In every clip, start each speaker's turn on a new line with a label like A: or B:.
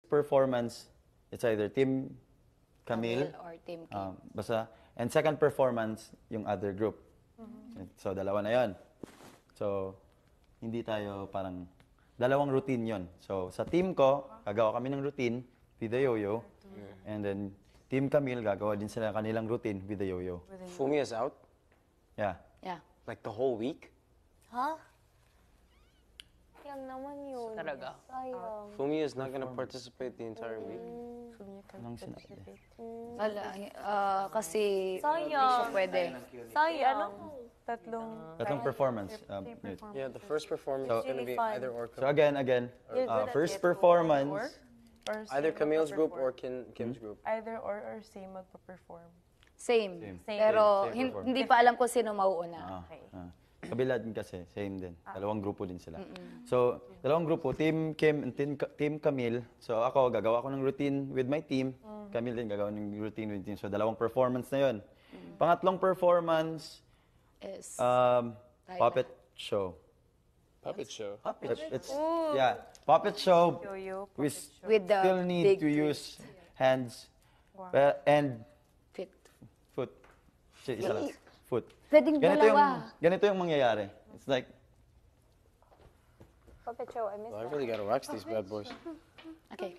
A: performance, it's either Team Camille,
B: or Team Kim.
A: basta, and second performance, yung other group. So, dalawa na yon. So, hindi tayo parang, dalawang routine yon. So, sa team ko, gagawa kami ng routine with the yo-yo. And then, Team Camille, gagawa din sila kanilang routine with the yo-yo.
C: Fumi is out?
A: Yeah.
B: Yeah.
C: Like the whole week?
D: Ha? Yan naman yun.
B: Talaga?
D: Sayang.
C: Fumi is not gonna participate the entire week?
A: Anong sinabi?
B: Wala. Kasi hindi
D: Sayang.
B: siya pwede.
D: Sayang.
A: Tatlong performance. Wait.
C: Yeah, the first performance
A: So-
C: is gonna be
D: Really fun.
C: either or
A: So again,
D: You're good at
A: first
D: it.
A: performance,
C: either Camille's group or Kim's group.
E: Either or same magpa-perform.
B: Same.
A: Same.
B: Pero
A: Same performance.
B: hindi pa alam kung sino mauuna.
A: kabila din kasi, same din. Dalawang grupo din sila. So, dalawang grupo, Team Kim and Team Camille. So ako, gagawa ko ng routine with my team. Camille din gagawa ng routine with team. So dalawang performance na yon. Pangatlong performance,
B: Is
A: puppet show.
F: Puppet show.
A: It's puppet show.
E: Yo-yo,
A: We
B: with the
A: still need
B: big
A: to use hands and
B: fit.
A: foot. Isa lang. Foot.
B: Pwedeng dalawa.
A: Ganito yung mangyayari. It's like,
D: Puppet show, I miss
C: Well, I
D: that.
C: really gotta wax these bad boys.
B: Okay.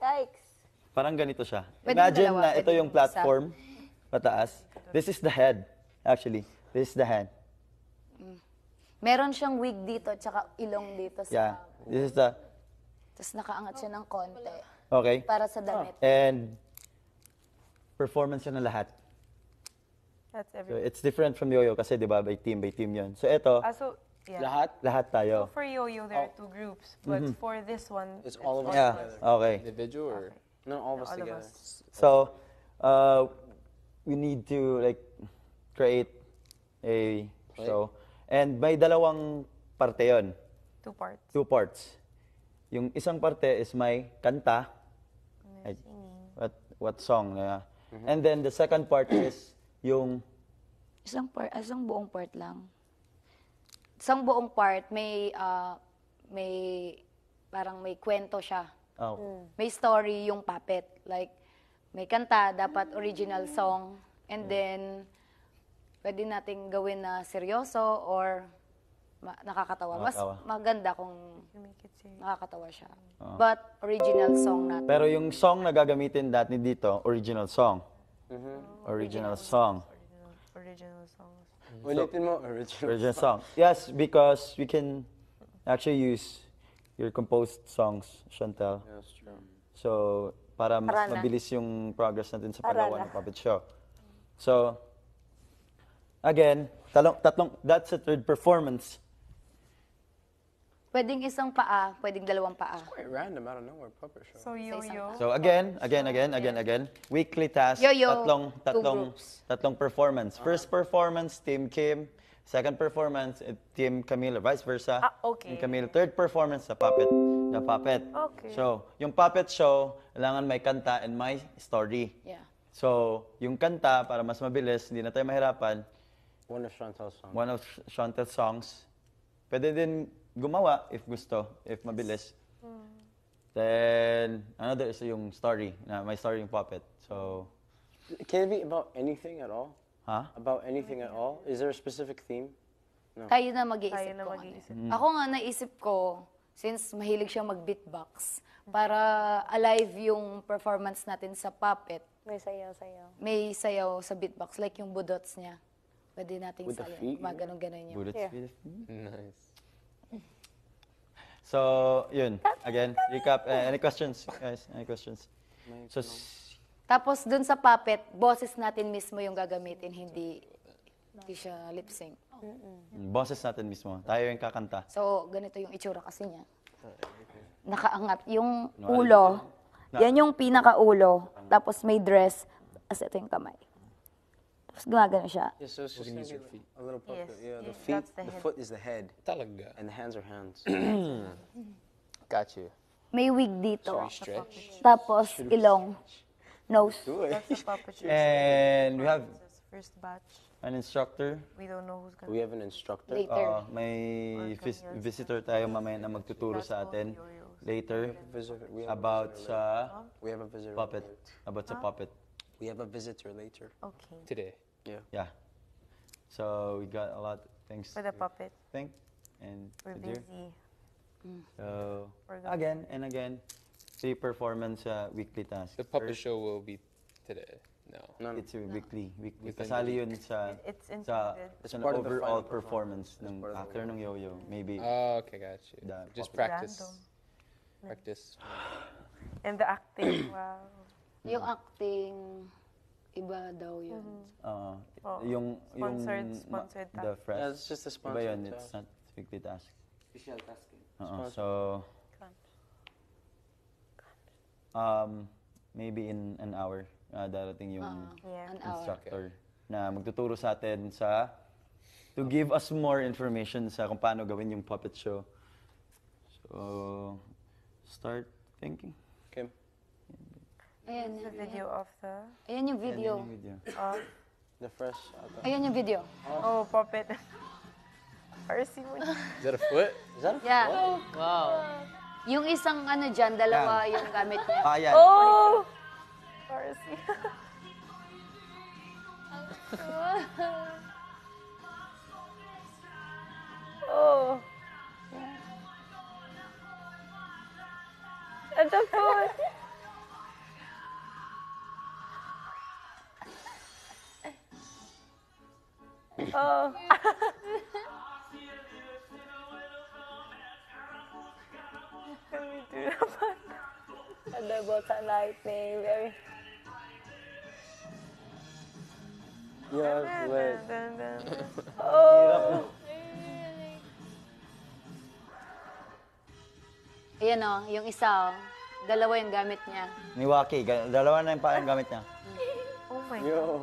D: Yikes.
A: parang ganito siya.
B: Pwedeng
A: Imagine
B: dalawa,
A: na ito
B: pwedeng
A: yung platform, pataas. This is the head, actually. This is the head.
B: Meron siyang wig dito, tsaka ilong dito sa...
A: Yeah. This is the,
B: Tapos nakaangat siya ng konti.
A: okay.
B: Para sa damit.
A: And performance yun ng lahat.
E: That's
A: So
E: everything.
A: it's different from yo-yo kasi di ba by team yun. So ito,
E: So, yeah.
C: Lahat?
A: lahat tayo.
E: So for yo-yo, there are two groups. But for this one,
C: It's all of us
A: Yeah,
C: together.
A: okay.
F: Individual or?
C: No, all of us
E: all of
C: together.
E: us.
A: So, we need to like create a show. And may dalawang parte yon,
E: 2 parts.
A: 2 parts. Yung isang parte is may kanta. Like, what song? Yeah. And then the second part is yung
B: Isang buong part lang. Isang buong part, may parang may kwento siya. May story yung puppet. Like, may kanta, dapat original song. And then, pwede nating gawin na seryoso or nakakatawa. Mas
A: Nakakatawa.
B: maganda kung
E: Make it serious.
B: nakakatawa siya. But, original song natin.
A: pero yung song na gagamitin dati dito, original song. Original song.
E: Original songs.
C: Ulitin mo, original.
A: Original song. Yes, because we can actually use your composed songs, Chantel.
C: Yeah, that's true.
A: So, para mas
D: Para na.
A: mabilis yung progress natin sa
D: Para
A: paggawa
D: na.
A: ng puppet show. So, again, that's the third performance.
B: Pwedeng isang paa, pwedeng dalawang paa.
C: Quite random, out of nowhere, puppet show.
E: So yo-yo.
A: So again, weekly task,
B: Yo-yo, two groups.
A: tatlong performance. First performance, Team Kim. Second performance, Team Camille, or vice versa.
E: Okay.
A: Team Camille. Third performance, the puppet.
E: Okay.
A: So, yung puppet show, kailangan may kanta and may story.
B: Yeah.
A: So, yung kanta, para mas mabilis, hindi na tayo mahirapan,
C: One of Chantal's songs.
A: one of Chantel's songs. Pwede din gumawa if gusto, if mabilis. Then, another is yung story, na may story yung puppet. So,
C: Can it be about anything at all?
A: ha?
C: About anything at all? Is there a specific theme?
B: Kayo na mag-iisip
E: Tayo na
B: ko.
E: mag-iisip.
B: Ako nga naisip ko, since mahilig siya mag-beatbox, para alive yung performance natin sa puppet,
D: May sayaw-sayaw.
B: may sayaw sa beatbox, like yung budots niya. Pwede nating
C: With the
B: sayaw.
C: feet?
B: Maganon-ganon niya.
A: Bullets
D: Yeah.
A: with-
F: Nice.
A: So, yun. Again, recap. Any questions, guys? Any questions? So,
B: Tapos dun sa puppet, boses natin mismo yung gagamitin, hindi siya lip sync.
A: boses natin mismo. Tayo yung kakanta.
B: So, ganito yung itsura kasi niya. Nakaangat. Yung ulo, yan yung pinaka-ulo. Tapos may dress. Tapos ito yung kamay. Tapos gumagano siya.
C: Yeah, so it's just gonna be like a little puppet.
E: Yes.
C: Yeah, the
E: Yes,
C: feet,
E: that's the
C: the
E: head.
C: foot is the head,
F: Talaga.
C: and the hands are hands.
F: Got you.
B: May wig dito.
F: Stretch.
B: Tapos ilong. Nose.
E: That's the puppet show.
A: And we have
E: First batch.
A: an instructor.
E: We don't know who's gonna.
C: We have an instructor.
B: Later.
A: May visitor tayo mamaya na magtuturo sa atin. later
C: We have a
A: about
C: visitor later.
A: sa
C: We have a visitor.
A: puppet.
C: later.
A: About sa puppet.
C: We have a visitor later.
E: Okay.
F: Today.
C: Yeah.
A: Yeah. So we got a lot of things
E: For the
A: to
E: puppet.
A: think and
E: We're
A: to do.
E: busy.
A: So
E: We're going-
A: again and again, 3 performance weekly tasks.
F: The puppet
A: First,
F: show will be today. No.
C: No, no.
A: It's a weekly.
F: Within the
A: Kasali yun sa
E: It's
A: sa
E: included.
C: It's
A: an
C: part of the
A: overall
C: final
A: performance
C: performance. It's
A: ng
C: part of the
A: actor ng yo-yo. Maybe
F: Oh, okay, got you.
A: The
F: Just
A: puppet.
F: practice.
E: Random.
F: Practice.
E: And the acting, wow.
B: Yung acting, iba daw yun.
A: uh,
E: Oh,
A: yung
E: sponsored
A: the
E: task.
A: fresh.
C: Yeah, it's just a
A: Iba
C: sponsor.
A: yun, it's not weekly task.
C: Official tasking.
A: So maybe in an hour darating yung
E: Yeah.
B: An hour.
A: instructor na magtuturo sa atin sa to give us more information sa kung paano gawin yung puppet show. So start thinking.
C: Okay.
B: Ayan,
E: The video of the
B: ayan yung video.
A: Yan yung video.
E: of
C: The fresh.
B: Ayan yung video.
E: oh puppet. RC mo.
F: Is that a foot?
C: Is that a
B: Yeah.
F: Wow.
B: Yung isang ano dyan, dalawa yung gamit niya.
A: Yan.
E: Oh! RC. Oh. And the foot. Oh. Can we do that?
D: Thunderbolts and lightning, very.
C: Yeah, lit.
E: Dun, dun, dun.
D: Oh!
B: Ayan o, yung isa o. Dalawa yung gamit niya.
A: Ni Waki, dalawa na yung parang gamit niya.
E: Oh my God.
C: Yo.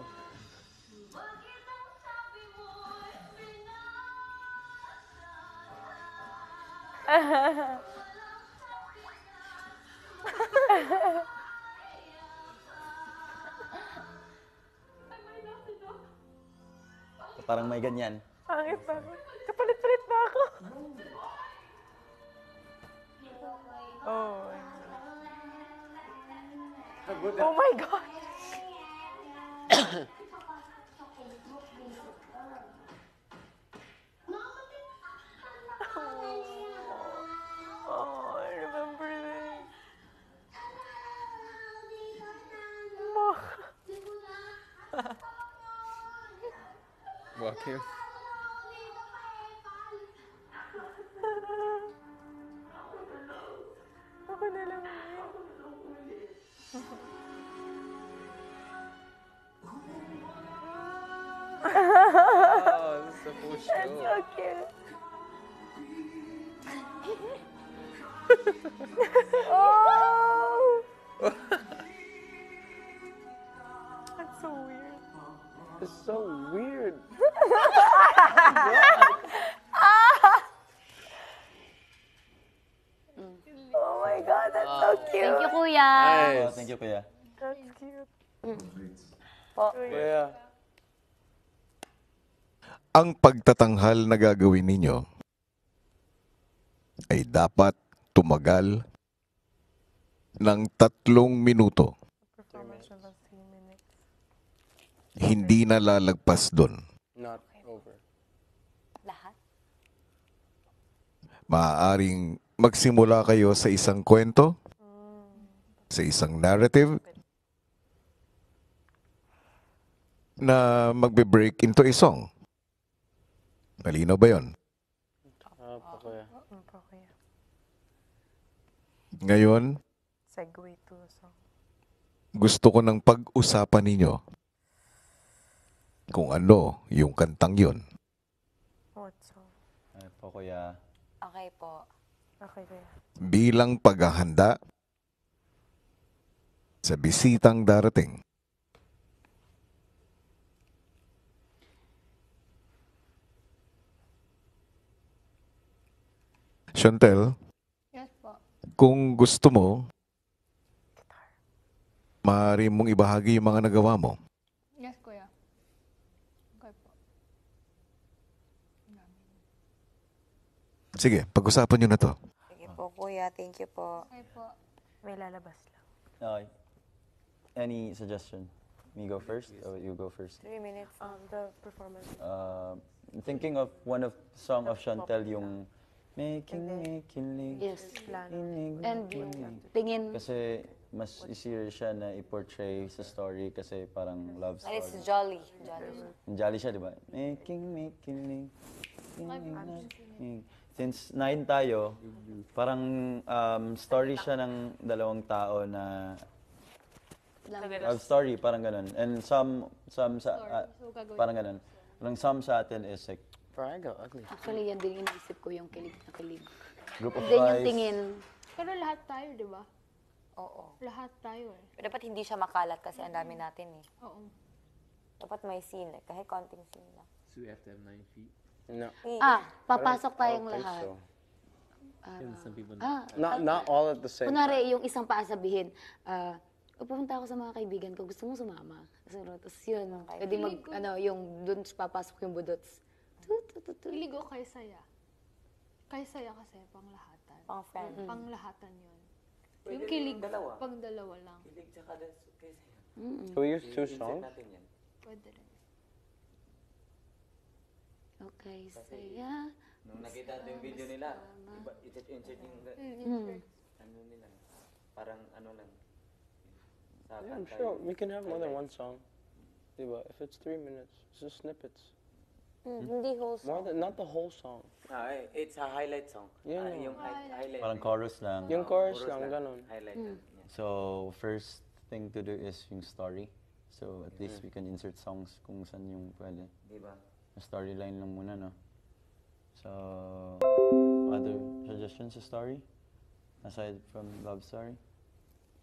A: Parang may ganyan.
E: Pangit pa ako. Kapalit-palit na ako. Oh. Oh my God. Oh, I remember this.
F: Walking.
E: Ako na lang yun.
F: Oh, this is a full show.
E: So cute. Oh! That's so weird.
C: It's so weird.
E: Oh my God, that's so cute.
B: Thank you, kuya.
A: Oh, thank you, kuya.
E: That's cute.
C: Yeah.
G: Ang pagtatanghal na gagawin ninyo ay dapat tumagal ng 3 minuto.
E: Performance was 3 minutes.
G: Hindi na lalagpas doon.
C: Not over.
B: Lahat?
G: Maaaring magsimula kayo sa isang kwento, sa isang narrative, na magbe-break into a song. Malinaw ba yun?
C: Pakuya.
E: Pakuya.
G: Ngayon,
E: Segue to a song.
G: gusto ko ng pag-usapan ninyo kung ano yung kantang yun.
E: What song?
A: Ay po, kuya.
B: Okay po.
E: Okay, kuya.
G: Bilang paghahanda sa bisitang darating. Chantel,
B: Yes po.
G: kung gusto mo, maaari mong ibahagi yung mga nagawa mo.
B: Yes, kuya. Okay po.
G: Sige, pag-usapan nyo na to.
E: Sige po,
D: kuya. Thank you po.
H: Okay po.
E: May lalabas lang.
A: Okay. Any suggestion? Me go first or you go first?
D: 3 minutes.
E: The performance.
A: Thinking of one of song of Chantel, yung Making Me Kilig.
B: Yes.
A: Kilig,
B: And
A: kilig.
B: tingin,
A: Kasi mas easier siya na i-portray sa story kasi parang love
D: And
A: story.
D: it's jolly. Jolly.
A: Jolly siya, di ba? Making me kilig. Kilig. Since 9 tayo, parang story siya ng dalawang tao na love story, parang ganun. And some parang ganun. Parang some sa atin is like
C: Bro, I go ugly.
B: actually yan din iniisip ko yung kilig na kilig.
A: group of
B: And then yung
A: guys.
B: tingin,
H: Pero lahat tayo, di ba?
D: Oo.
H: Lahat tayo eh.
D: Pero dapat hindi siya makalat kasi ang dami natin eh.
H: Oo.
D: Dapat may scene eh. Kahit konting scene lang.
I: So we have to have 9 feet.
C: No.
B: papasok
C: I
B: tayong
C: don't think
B: lahat.
C: so.
I: And some people
C: Not all at the same time.
B: Kunwari, yung isang paa sabihin, pupunta ako sa mga kaibigan ko, gusto mo sumama? Tapos yun, pwede yung dun papasok yung budots.
H: Kilig o kay saya? Kay saya kasi panglahatan.
D: Pang friend.
H: Panglahatan yun. Yung kilig, pang dalawa lang.
C: Can we use 2 songs?
H: Pwede rin.
B: Okay, saya.
J: Nung nakita natin yung video nila, iba, insert yung ano nila. Parang ano lang. Sa
C: Yeah, I'm
J: kanta
C: sure
J: yung
C: we can have more than
J: highlight.
C: 1 song. Diba? If it's 3 minutes, it's just snippets.
D: Hindi whole
C: More
D: song.
C: than, not the whole song.
J: It's a highlight song.
C: Yeah,
J: Yung highlight.
A: Parang chorus lang.
C: Yung chorus lang, ganun.
J: Highlight lang.
A: So, first thing to do is yung story. So, at least we can insert songs kung saan yung pwede.
J: Diba?
A: Storyline lang muna, no? So, other suggestions sa story? Aside from love story?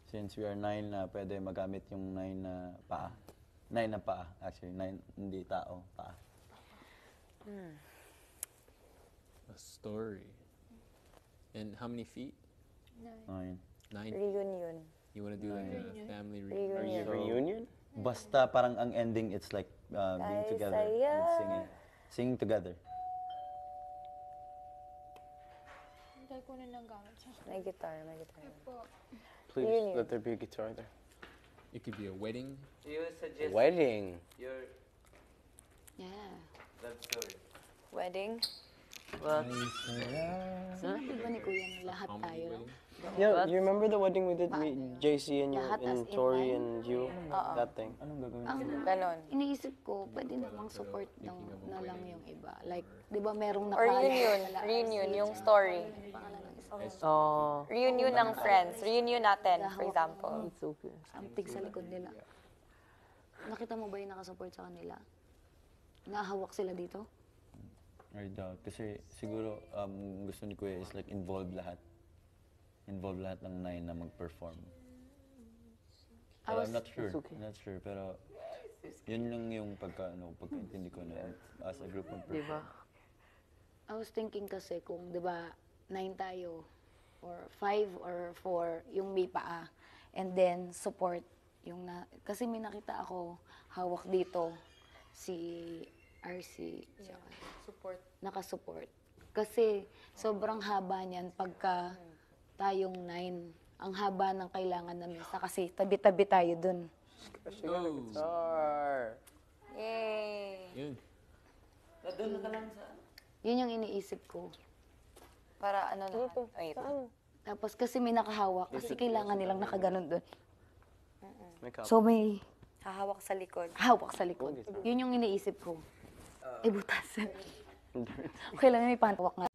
A: Since we are 9 na pwede magamit yung 9 na paa. 9 na paa, actually. 9, hindi tao, paa.
I: a story. And how many feet?
A: 9.
I: 9.
D: Reunion.
I: You want to do like a family
C: Are you
D: Reunion.
C: reunion?
A: Basta parang ang ending, it's like being
D: Ay,
A: together
D: saya.
A: and singing. Singing together.
H: Hintay kunin ng gamit siya.
D: May guitar, may guitar.
C: Please
D: Reunion.
C: let there be a guitar there.
I: It could be a wedding.
J: You suggest
C: Wedding.
J: your
B: Yeah.
J: love story.
D: Wedding.
B: Sinabi ba ni Kuya na lahat
I: Comedy
B: tayo lang?
I: wedding.
C: Yeah, you remember the wedding we did, JC and you
B: Lahat as
C: and
B: in
C: Tori
B: line?
C: and you? That thing.
A: Anong gagawin?
B: Ang
D: Ganon.
B: iniisip ko, pwede namang support na lang yung iba. Like, di ba merong
D: Or
B: nakaalam
D: reunion.
B: na
D: Reunion, yung story. Reunion ng friends. Reunion natin, for example.
B: something sa likod nila. Nakita mo ba yung nakasupport sa kanila? Nahawak sila dito?
A: I doubt. Kasi siguro gusto ni Kuya is like involve lahat. Involve lahat ng 9 na mag-perform. Pero I'm not sure. Not sure. Pero yun lang yung pagkaintindi ko na as a group mag-perform.
B: I was thinking kasi kung, di ba, 9 tayo, or 5 or 4, yung may paa. And then, support. Kasi may nakita ako, hawak dito, si RC.
D: Support.
B: Nakasupport. Kasi, sobrang haba niyan pagka tayong 9. Ang haba ng kailangan na mesa kasi tabi-tabi tayo dun.
C: She got a guitar.
D: Yay!
I: Yun.
J: Doon ka lang sa...
B: Yun yung iniisip ko.
D: Para ano lahat. Wait.
B: Tapos kasi may nakahawak, kasi kailangan nilang nakaganon dun.
C: Make up.
B: So may
D: Hahawak sa likod.
B: hawak sa likod. Yun yung iniisip ko. Eh, butas. Kailangan may pantawak nga.